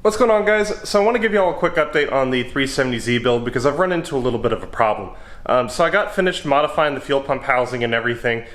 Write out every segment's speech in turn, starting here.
What's going on, guys? So I want to give you all a quick update on the 370Z build because I've run into a little bit of a problem. So I got finished modifying the fuel pump housing and everything,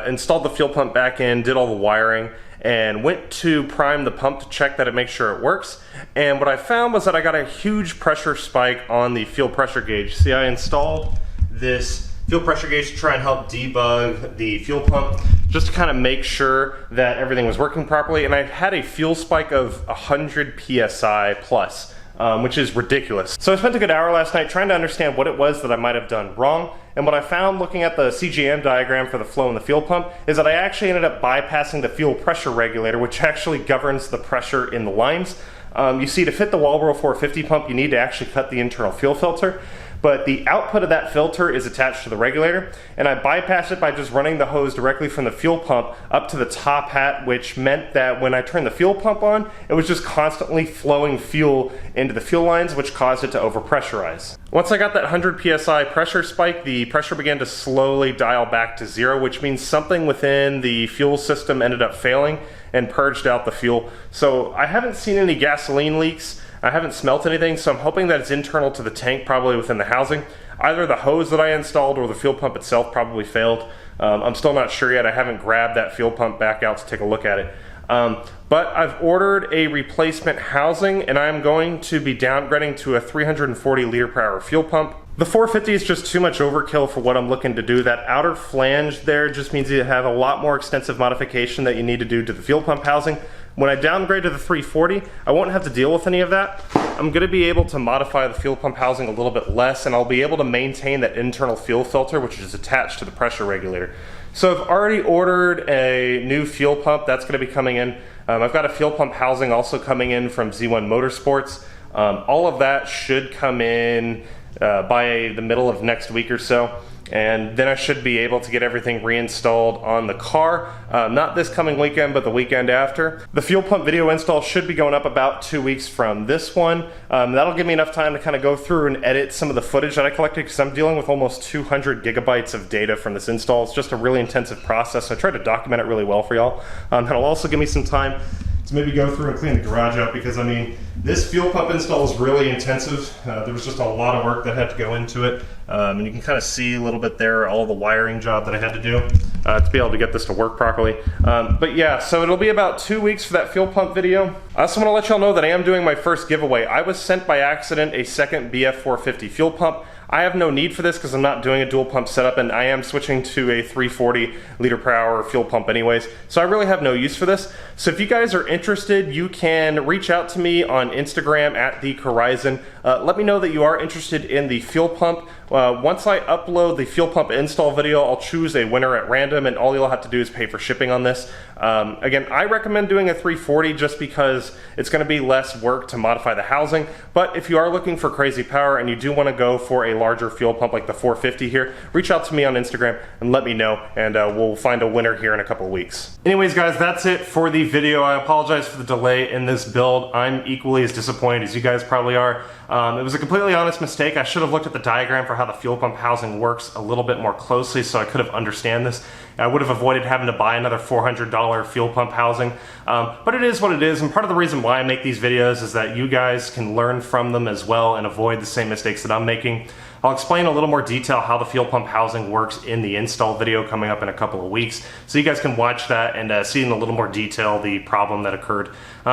installed the fuel pump back in, did all the wiring, and went to prime the pump to check that it makes sure it works. And what I found was that I got a huge pressure spike on the fuel pressure gauge. See, I installed this fuel pressure gauge to try and help debug the fuel pump, just to kind of make sure that everything was working properly. And I had a fuel spike of 100 PSI plus, which is ridiculous. So I spent a good hour last night trying to understand what it was that I might have done wrong. And what I found looking at the CGM diagram for the flow in the fuel pump is that I actually ended up bypassing the fuel pressure regulator, which actually governs the pressure in the lines. You see, to fit the Walbro 450 pump, you need to actually cut the internal fuel filter. But the output of that filter is attached to the regulator, and I bypassed it by just running the hose directly from the fuel pump up to the top hat, which meant that when I turned the fuel pump on, it was just constantly flowing fuel into the fuel lines, which caused it to overpressurize. Once I got that 100 PSI pressure spike, the pressure began to slowly dial back to zero, which means something within the fuel system ended up failing and purged out the fuel. So I haven't seen any gasoline leaks. I haven't smelt anything, so I'm hoping that it's internal to the tank, probably within the housing. Either the hose that I installed or the fuel pump itself probably failed. I'm still not sure yet. I haven't grabbed that fuel pump back out to take a look at it. But I've ordered a replacement housing, and I'm going to be downgrading to a 340 liter per hour fuel pump. The 450 is just too much overkill for what I'm looking to do. That outer flange there just means you have a lot more extensive modification that you need to do to the fuel pump housing. When I downgrade to the 340, I won't have to deal with any of that. I'm going to be able to modify the fuel pump housing a little bit less, and I'll be able to maintain that internal fuel filter, which is attached to the pressure regulator. So I've already ordered a new fuel pump. That's going to be coming in. I've got a fuel pump housing also coming in from Z1 Motorsports. All of that should come in by the middle of next week or so. And then I should be able to get everything reinstalled on the car, not this coming weekend, but the weekend after. The fuel pump video install should be going up about 2 weeks from this one. That'll give me enough time to kind of go through and edit some of the footage that I collected, because I'm dealing with almost 200 gigabytes of data from this install. It's just a really intensive process. So I tried to document it really well for y'all. That'll also give me some time to maybe go through and clean the garage up, because I mean, this fuel pump install is really intensive. There was just a lot of work that had to go into it. And you can kind of see a little bit there, all the wiring job that I had to do to be able to get this to work properly. But yeah, so it'll be about 2 weeks for that fuel pump video. I also want to let y'all know that I am doing my first giveaway. I was sent by accident a second BF450 fuel pump. I have no need for this because I'm not doing a dual pump setup, and I am switching to a 340 liter per hour fuel pump anyways. So I really have no use for this. So if you guys are interested, you can reach out to me on Instagram at TheHorizon. Let me know that you are interested in the fuel pump. Once I upload the fuel pump install video, I'll choose a winner at random, and all you'll have to do is pay for shipping on this. Again, I recommend doing a 340 just because it's going to be less work to modify the housing. But if you are looking for crazy power and you do want to go for a larger fuel pump like the 450 here, reach out to me on Instagram and let me know, and we'll find a winner here in a couple of weeks. Anyways, guys, that's it for the video. I apologize for the delay in this build. I'm equally as disappointed as you guys probably are. It was a completely honest mistake. I should have looked at the diagram for how the fuel pump housing works a little bit more closely, so I could have understand this. I would have avoided having to buy another $400 fuel pump housing. But it is what it is, and part of the reason why I make these videos is that you guys can learn from them as well and avoid the same mistakes that I'm making. I'll explain a little more detail how the fuel pump housing works in the install video coming up in a couple of weeks, so you guys can watch that and see in a little more detail the problem that occurred.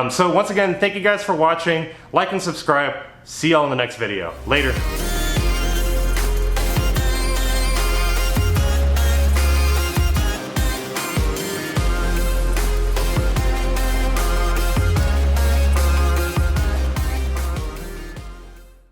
So once again, thank you guys for watching. Like and subscribe. See y'all in the next video. Later.